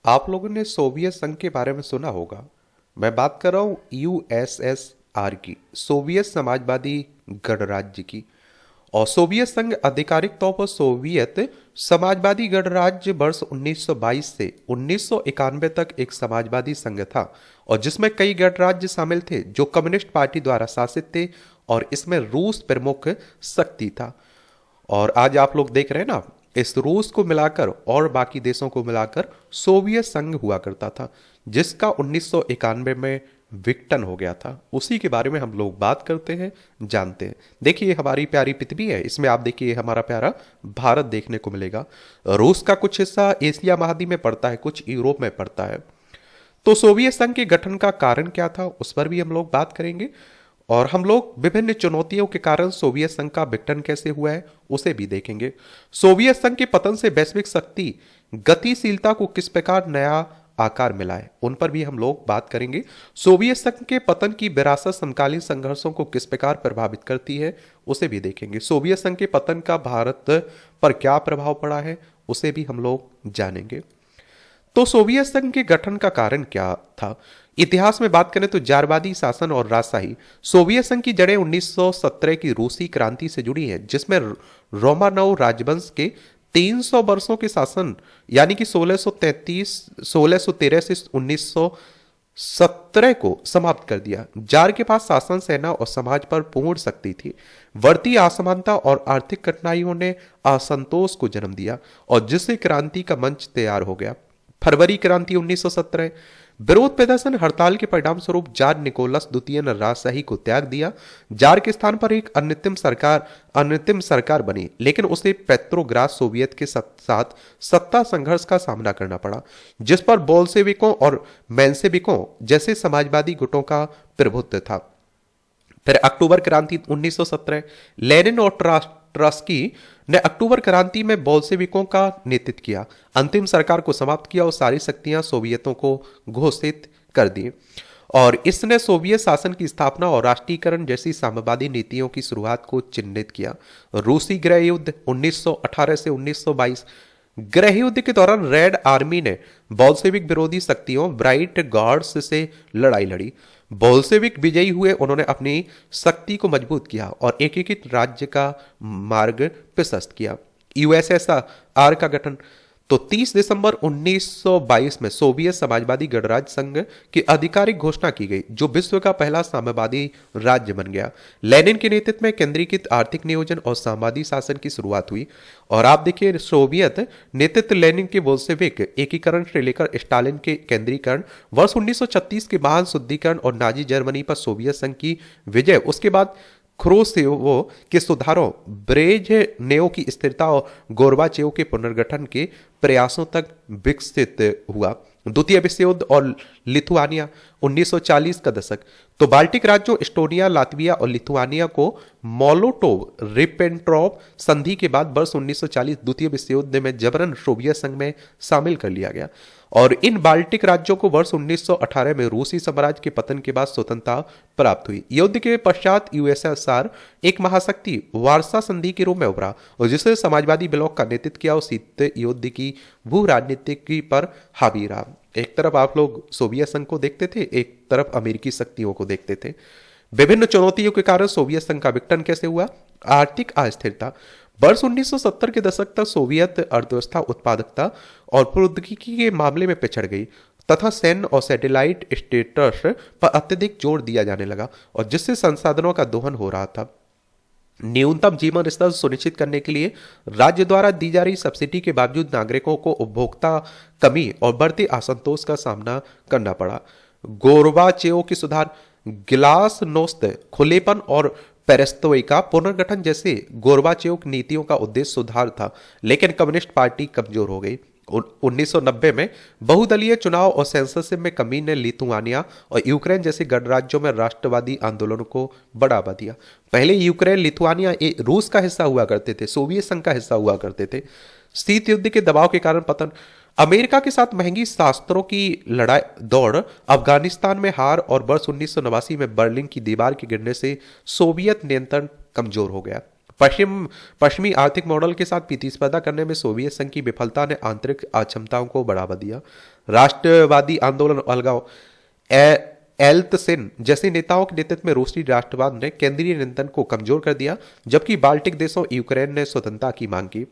आप लोगों ने सोवियत संघ के बारे में सुना होगा। मैं बात कर रहा हूँ यूएसएसआर की, सोवियत समाजवादी गणराज्य की। और सोवियत संघ आधिकारिक तौर पर सोवियत समाजवादी गणराज्य वर्ष 1922 से 1991 तक एक समाजवादी संघ था, और जिसमें कई गणराज्य शामिल थे जो कम्युनिस्ट पार्टी द्वारा शासित थे, और इसमें रूस प्रमुख शक्ति था। और आज आप लोग देख रहे हैं ना, इस रूस को मिलाकर और बाकी देशों को मिलाकर सोवियत संघ हुआ करता था, जिसका 1991 में विघटन हो गया था। उसी के बारे में हम लोग बात करते हैं, जानते हैं। देखिए हमारी प्यारी पृथ्वी है, इसमें आप देखिए हमारा प्यारा भारत देखने को मिलेगा। रूस का कुछ हिस्सा एशिया महाद्वीप में पड़ता है, कुछ यूरोप में पड़ता है। तो सोवियत संघ के गठन का कारण क्या था, उस पर भी हम लोग बात करेंगे। और हम लोग विभिन्न चुनौतियों के कारण सोवियत संघ का विघटन कैसे हुआ है उसे भी देखेंगे। सोवियत संघ के पतन से वैश्विक शक्ति गतिशीलता को किस प्रकार नया आकार मिला है, उन पर भी हम लोग बात करेंगे। सोवियत संघ के पतन की विरासत समकालीन संघर्षों को किस प्रकार प्रभावित करती है उसे भी देखेंगे। सोवियत संघ के पतन का भारत पर क्या प्रभाव पड़ा है उसे भी हम लोग जानेंगे। तो सोवियत संघ के गठन का कारण क्या था? इतिहास में बात करें तो जारवादी शासन और राजशाही। सोवियत संघ की जड़ें 1917 की रूसी क्रांति से जुड़ी हैं, जिसमें रोमानोव राजवंश के 300 वर्षों के शासन यानी कि 1613 से 1917 को समाप्त कर दिया। जार के पास शासन, सेना और समाज पर पूर्ण शक्ति थी। बढ़ती असमानता और आर्थिक कठिनाइयों ने असंतोष को जन्म दिया, और जिससे क्रांति का मंच तैयार हो गया। फरवरी क्रांति 1917। विरोध प्रदर्शन हड़ताल के परिणाम स्वरूप जार निकोलस द्वितीय ने राजशाही को त्याग दिया। जार के स्थान पर एक अनंतिम सरकार बनी, लेकिन उसे पेट्रोग्राद सोवियत के साथ सत्ता संघर्ष का सामना करना पड़ा, जिस पर बोल्शेविकों और मेंशेविकों जैसे समाजवादी गुटों का प्रभुत्व था। फिर अक्टूबर क्रांति 1917। लेनिन और ट्रस्की ने अक्टूबर क्रांति में बोल्शेविकों का नेतृत्व किया, अंतिम सरकार को समाप्त किया और सारी शक्तियां सोवियतों को घोषित कर दी। और इसने सोवियत शासन की स्थापना और राष्ट्रीयकरण जैसी साम्यवादी नीतियों की शुरुआत को चिन्हित किया। रूसी गृह युद्ध 1918 से 1922। गृह युद्ध के दौरान रेड आर्मी ने बोल्शेविक विरोधी शक्तियों ब्राइट गार्ड्स से लड़ाई लड़ी। बोल्शेविक विजयी हुए, उन्होंने अपनी शक्ति को मजबूत किया और एकीकृत राज्य का मार्ग प्रशस्त किया। यूएसएसआर का गठन। तो 30 दिसंबर 1922 में सोवियत समाजवादी गणराज्य संघ की आधिकारिक घोषणा की गई, जो विश्व का पहला साम्यवादी राज्य बन गया। लेनिन के नेतृत्व में केंद्रीकृत आर्थिक नियोजन और साम्यवादी शासन की शुरुआत हुई। और आप देखिए सोवियत नेतृत्व लेनिन के बोल्शेविक एकीकरण से लेकर स्टालिन के केंद्रीकरण, वर्ष 1936 के महान शुद्धिकरण और नाजी जर्मनी पर सोवियत संघ की विजय, उसके बाद ख्रुश्चेव के सुधारों, ब्रेजनेव की स्थिरता और गोर्बाचेव के पुनर्गठन के प्रयासों तक विकसित हुआ। द्वितीय विश्व युद्ध और लिथुआनिया 1940 का दशक। तो बाल्टिक राज्यों एस्टोनिया, लातविया और लिथुआनिया को मोलोटोव रिबेंट्रॉप संधि के बाद वर्ष 1940 द्वितीय विश्व युद्ध में जबरन सोवियत संघ में शामिल कर लिया गया। और इन बाल्टिक राज्यों को वर्ष 1918 में रूसी साम्राज्य के पतन के बाद स्वतंत्रता प्राप्त हुई। युद्ध के पश्चात यूएसएसआर एक महाशक्ति वार्सा संधि के रूप में उभरा, और जिसने समाजवादी ब्लॉक का नेतृत्व किया और शीत युद्ध की भू राजनीति पर हावी रहा। एक तरफ आप लोग सोवियत संघ को देखते थे, एक तरफ अमेरिकी शक्तियों को देखते थे। विभिन्न चुनौतियों के कारण सोवियत संघ का विघटन कैसे हुआ? आर्थिक अस्थिरता। वर्ष 1970 के दशक तक सोवियत अर्थव्यवस्था उत्पादकता और प्रौद्योगिकी के मामले में पिछड़ गई, तथा सैन्य और सैटेलाइट स्टेटस पर अत्यधिक जोर दिया जाने लगा, और जिससे संसाधनों का दोहन हो रहा था। न्यूनतम जीवन स्तर सुनिश्चित करने के लिए राज्य द्वारा दी जा रही सब्सिडी के बावजूद नागरिकों को उपभोक्ता कमी और बढ़ते असंतोष का सामना करना पड़ा। गोर्बाचेव की सुधार, ग्लासनोस्त, खुलेपन और पेरेस्ट्रोइका पुनर्गठन जैसे गोर्बाचेव की नीतियों का उद्देश्य सुधार था, लेकिन कम्युनिस्ट पार्टी कमजोर हो गई। 1990 में बहुदलीय चुनाव और सेंसरशिप में कमी ने लिथुआनिया और यूक्रेन जैसे गणराज्यों में राष्ट्रवादी आंदोलनों को बढ़ावा दिया। पहले यूक्रेन, लिथुआनिया रूस का हिस्सा हुआ करते थे, सोवियत संघ का हिस्सा हुआ करते थे। शीत युद्ध के दबाव के कारण पतन। अमेरिका के साथ महंगी शस्त्रों की लड़ाई दौड़, अफगानिस्तान में हार और वर्ष 1989 में बर्लिन की दीवार के गिरने से सोवियत नियंत्रण कमजोर हो गया। पश्चिमी आर्थिक मॉडल के साथ प्रतिस्पर्धा करने में सोवियत संघ की विफलता ने आंतरिक अक्षमताओं को बढ़ावा दिया। राष्ट्रवादी आंदोलन अलगाव एल्तसिन जैसे नेताओं के नेतृत्व में रूसी राष्ट्रवाद ने केंद्रीय नियंत्रण को कमजोर कर दिया, जबकि बाल्टिक देशों यूक्रेन ने स्वतंत्रता की मांग की।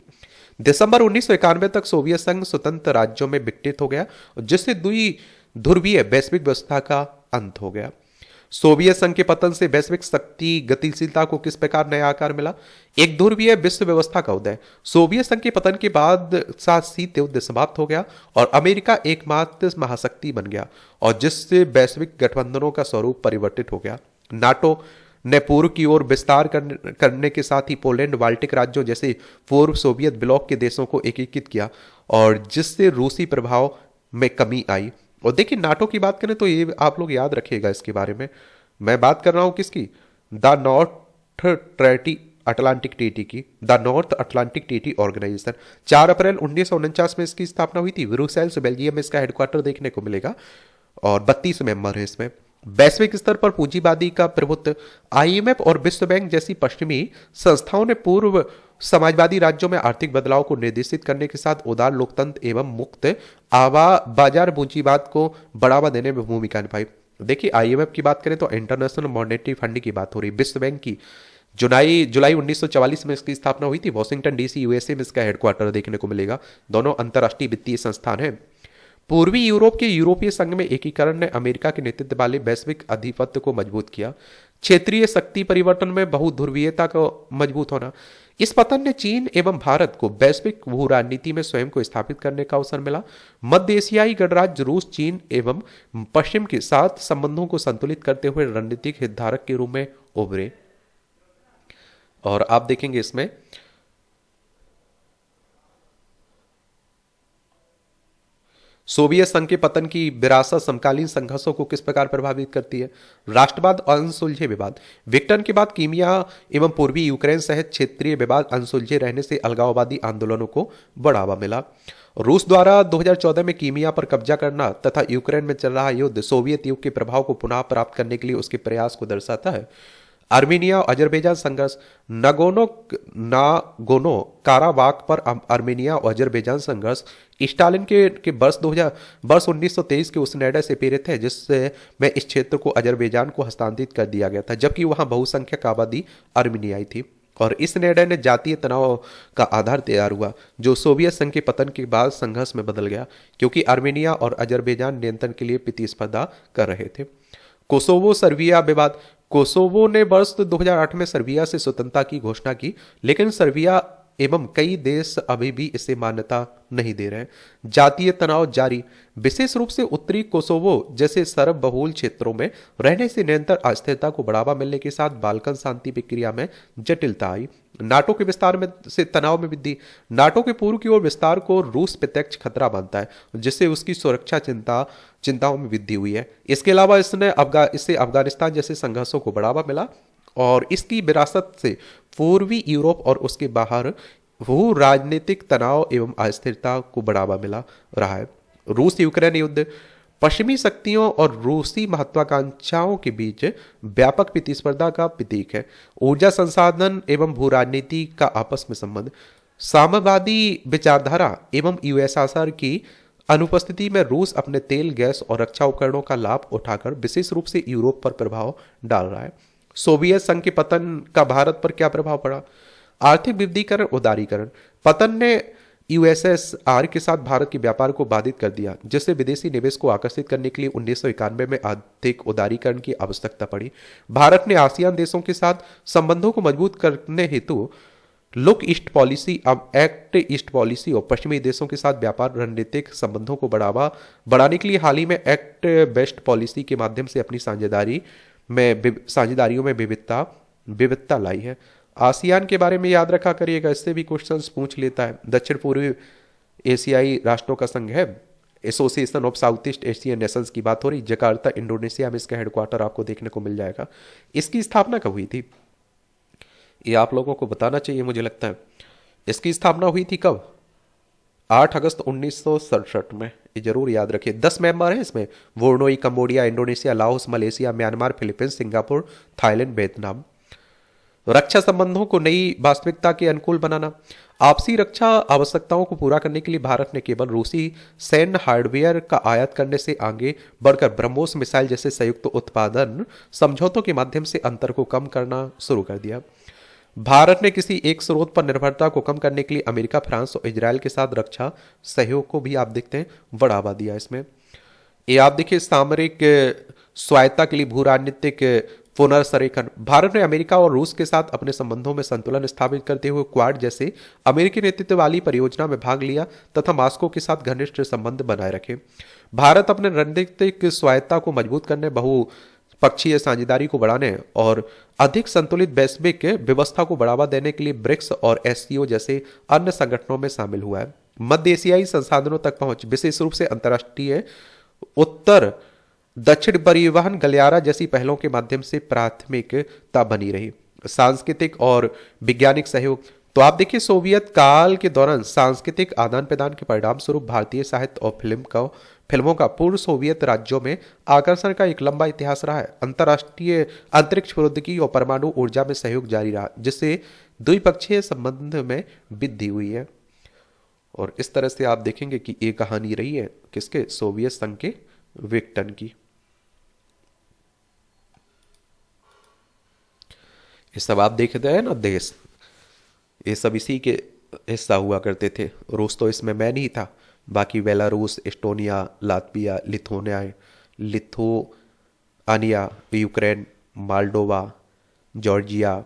दिसंबर 1991 तक सोवियत संघ स्वतंत्र राज्यों में विघटित हो गया, जिससे द्वि ध्रुवीय वैश्विक व्यवस्था का अंत हो गया। सोवियत संघ के पतन से वैश्विक शक्ति गतिशीलता को किस प्रकार नया आकार मिला? एक ध्रुवीय विश्व व्यवस्था का उदय। सोवियत संघ के पतन के बाद सात शीत युद्ध समाप्त हो गया और अमेरिका एकमात्र महाशक्ति बन गया, और जिससे वैश्विक गठबंधनों का स्वरूप परिवर्तित हो गया। नाटो ने पूर्व की ओर विस्तार करने के साथ ही पोलैंड, बाल्टिक राज्यों जैसे पूर्व सोवियत ब्लॉक के देशों को एकीकृत किया, और जिससे रूसी प्रभाव में कमी आई। और देखिए, नाटो की बात करें तो ये आप लोग याद रखिएगा इसके बारे में। मैं बात कर रहा हूं किसकी? द नॉर्थ अटलांटिक ट्रीटी की। The North Atlantic Treaty Organization 4 April 1949 में इसकी स्थापना हुई थी। ब्रुसेल्स, बेल्जियम में इसका हेडक्वार्टर देखने को मिलेगा, और 32 मेंबर है इसमें। वैश्विक स्तर पर पूंजीवादी का प्रभुत्व। आईएमएफ और विश्व बैंक जैसी पश्चिमी संस्थाओं ने पूर्व समाजवादी राज्यों में आर्थिक बदलाव को निर्देशित करने के साथ उदार लोकतंत्र एवं मुक्त बाजार पूंजीवाद को बढ़ावा देने में भूमिका निभाई। देखिए, आईएमएफ की बात करें तो इंटरनेशनल मॉनेटरी फंड की बात हो रही। विश्व बैंक की जुलाई 1944 में इसकी स्थापना हुई थी। वॉशिंगटन डीसी यूएसए में इसका हेडक्वार्टर देखने को मिलेगा। दोनों अंतर्राष्ट्रीय वित्तीय संस्थान हैं। पूर्वी यूरोप के यूरोपीय संघ में एकीकरण ने अमेरिका के नेतृत्व वाले वैश्विक आधिपत्य को मजबूत किया। क्षेत्रीय शक्ति परिवर्तन में बहुध्रुवीयता का मजबूत होना। इस पतन ने चीन एवं भारत को वैश्विक भू राजनीति में स्वयं को स्थापित करने का अवसर मिला। मध्य एशियाई गणराज्य रूस, चीन एवं पश्चिम के साथ संबंधों को संतुलित करते हुए रणनीतिक हितधारक के रूप में उभरे। और आप देखेंगे इसमें सोवियत संघ के पतन की विरासत समकालीन संघर्षों को किस प्रकार प्रभावित करती है? राष्ट्रवाद और अनसुलझे विवाद। विघटन के बाद कीमिया एवं पूर्वी यूक्रेन सहित क्षेत्रीय विवाद अनसुलझे रहने से अलगाववादी आंदोलनों को बढ़ावा मिला। रूस द्वारा 2014 में कीमिया पर कब्जा करना तथा यूक्रेन में चल रहा युद्ध सोवियत युग के प्रभाव को पुनः प्राप्त करने के लिए उसके प्रयास को दर्शाता है। आर्मेनिया और अजरबैजान संघर्ष। नागोनो काराबाख पर आर्मेनिया और अजरबैजान संघर्ष स्टालिन के वर्ष 1923 के उस निर्णय से प्रेरित है, जिससे में इस क्षेत्र को अजरबैजान को हस्तांतरित कर दिया गया था, जबकि वहां बहुसंख्यक आबादी आर्मेनियाई थी। और इस निर्णय ने जातीय तनाव का आधार तैयार हुआ, जो सोवियत संघ के पतन के बाद संघर्ष में बदल गया, क्योंकि आर्मेनिया और अजरबैजान नियंत्रण के लिए प्रतिस्पर्धा कर रहे थे। कोसोवो सर्बिया विवाद। कोसोवो ने वर्ष 2008 में सर्बिया से स्वतंत्रता की घोषणा की, लेकिन सर्बिया एवं कई देश अभी भी इसे मान्यता नहीं दे रहे। जातीय तनाव जारी। विशेष रूप से उत्तरी कोसोवो जैसे सर्ब बहुल क्षेत्रों में रहने से निरंतर अस्थिरता को बढ़ावा मिलने के साथ बाल्कन शांति प्रक्रिया में जटिलता आई। नाटो के विस्तार में से तनाव में वृद्धि। नाटो के पूर्व की ओर विस्तार को रूस प्रत्यक्ष खतरा मानता है, जिससे उसकी सुरक्षा चिंताओं में वृद्धि हुई है। इसके अलावा इससे अफगानिस्तान जैसे संघर्षों को बढ़ावा मिला, और इसकी विरासत से पूर्वी यूरोप और उसके बाहर भू राजनीतिक तनाव एवं अस्थिरता को बढ़ावा मिला रहा है। रूस यूक्रेन युद्ध। पश्चिमी शक्तियों और रूसी महत्वाकांक्षाओं के बीच व्यापक प्रतिस्पर्धा का प्रतीक है। ऊर्जा संसाधन एवं भू राजनीति का आपस में संबंध। साम्यवादी विचारधारा एवं यूएसएसआर की अनुपस्थिति में रूस अपने तेल, गैस और रक्षा उपकरणों का लाभ उठाकर विशेष रूप से यूरोप पर प्रभाव डाल रहा है। सोवियत संघ के पतन का भारत पर क्या प्रभाव पड़ा? आर्थिक विविधीकरण, उदारीकरण। पतन ने यूएसएसआर के साथ भारत के व्यापार को बाधित कर दिया, जिससे विदेशी निवेश को आकर्षित करने के लिए 1991 में आर्थिक उदारीकरण की आवश्यकता पड़ी। भारत ने आसियान देशों के साथ संबंधों को मजबूत करने हेतु लुक ईस्ट पॉलिसी, अब एक्ट ईस्ट पॉलिसी और पश्चिमी देशों के साथ व्यापार रणनीतिक संबंधों को बढ़ाने के लिए हाल ही में एक्ट वेस्ट पॉलिसी के माध्यम से अपनी साझेदारियों में विविधता लाई है। आसियान के बारे में याद रखा करिएगा, इससे भी क्वेश्चंस पूछ लेता है। दक्षिण पूर्वी एशियाई राष्ट्रों का संघ है, association of south east Asian Nations की बात हो रही। जकार्ता इंडोनेशिया में इसका हेडक्वार्टर आपको देखने को मिल जाएगा। इसकी स्थापना कब हुई थी, ये आप लोगों को बताना चाहिए, मुझे लगता है। इसकी स्थापना हुई थी कब? 8 अगस्त 1967 में। ये जरूर याद रखिए। 10 मेंबर हैं इसमें। Brunei, Cambodia, Indonesia, Laos, Malaysia, Myanmar, Philippines, Singapore, Thailand, Vietnam. रक्षा संबंधों को नई वास्तविकता के अनुकूल बनाना। आपसी रक्षा आवश्यकताओं को पूरा करने के लिए भारत ने केवल रूसी सैन्य हार्डवेयर का आयात करने से आगे बढ़कर ब्रह्मोस मिसाइल जैसे संयुक्त उत्पादन समझौतों के माध्यम से अंतर को कम करना शुरू कर दिया। भारत ने किसी एक स्रोत पर निर्भरता को कम करने के लिए अमेरिका, फ्रांस और इजराइल के साथ रक्षा सहयोग को भी आप देखते हैं बढ़ावा दिया। इसमें ये आप देखिए सामरिक स्वायत्ता के लिए भू राजनीतिक पुनर्संरेखन। भारत ने अमेरिका और रूस के साथ अपने संबंधों में संतुलन स्थापित करते हुए क्वाड जैसे अमेरिकी नेतृत्व वाली परियोजना में भाग लिया तथा मॉस्को के साथ घनिष्ठ संबंध बनाए रखे। भारत अपने रणनीतिक स्वायत्ता को मजबूत करने, बहुपक्षीय साझेदारी को बढ़ाने और अधिक संतुलित वैश्विक व्यवस्था को बढ़ावा देने के लिए ब्रिक्स और एससीओ जैसे अन्य संगठनों में शामिल हुआ है। मध्य एशियाई संसाधनों तक पहुंच, विशेष रूप से अंतर्राष्ट्रीय उत्तर दक्षिण परिवहन गलियारा जैसी पहलों के माध्यम से प्राथमिकता बनी रही। सांस्कृतिक और वैज्ञानिक सहयोग। तो आप देखिए सोवियत काल के दौरान सांस्कृतिक आदान प्रदान के परिणाम स्वरूप भारतीय साहित्य और फिल्मों का पूर्व सोवियत राज्यों में आकर्षण का एक लंबा इतिहास रहा है। अंतर्राष्ट्रीय अंतरिक्ष प्रौद्योगिकी और परमाणु ऊर्जा में सहयोग जारी रहा, जिससे द्विपक्षीय संबंध में वृद्धि हुई है। और इस तरह से आप देखेंगे कि ये कहानी रही है किसके, सोवियत संघ के विघटन की। ये सब आप देखते हैं ना देश, ये सब इसी के हिस्सा हुआ करते थे। रूस तो इसमें मैं नहीं था, बाकी Belarus, Estonia, Latvia, Lithuania, Ukraine, Moldova, Georgia,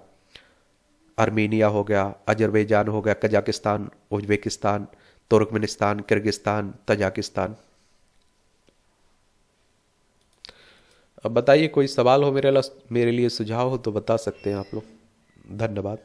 Armenia हो गया, अजरबैजान हो गया, Kazakhstan, Uzbekistan, Turkmenistan, Kyrgyzstan, Tajikistan. अब बताइए कोई सवाल हो मेरे लिए सुझाव हो तो बता सकते हैं आप लोग। धन्यवाद।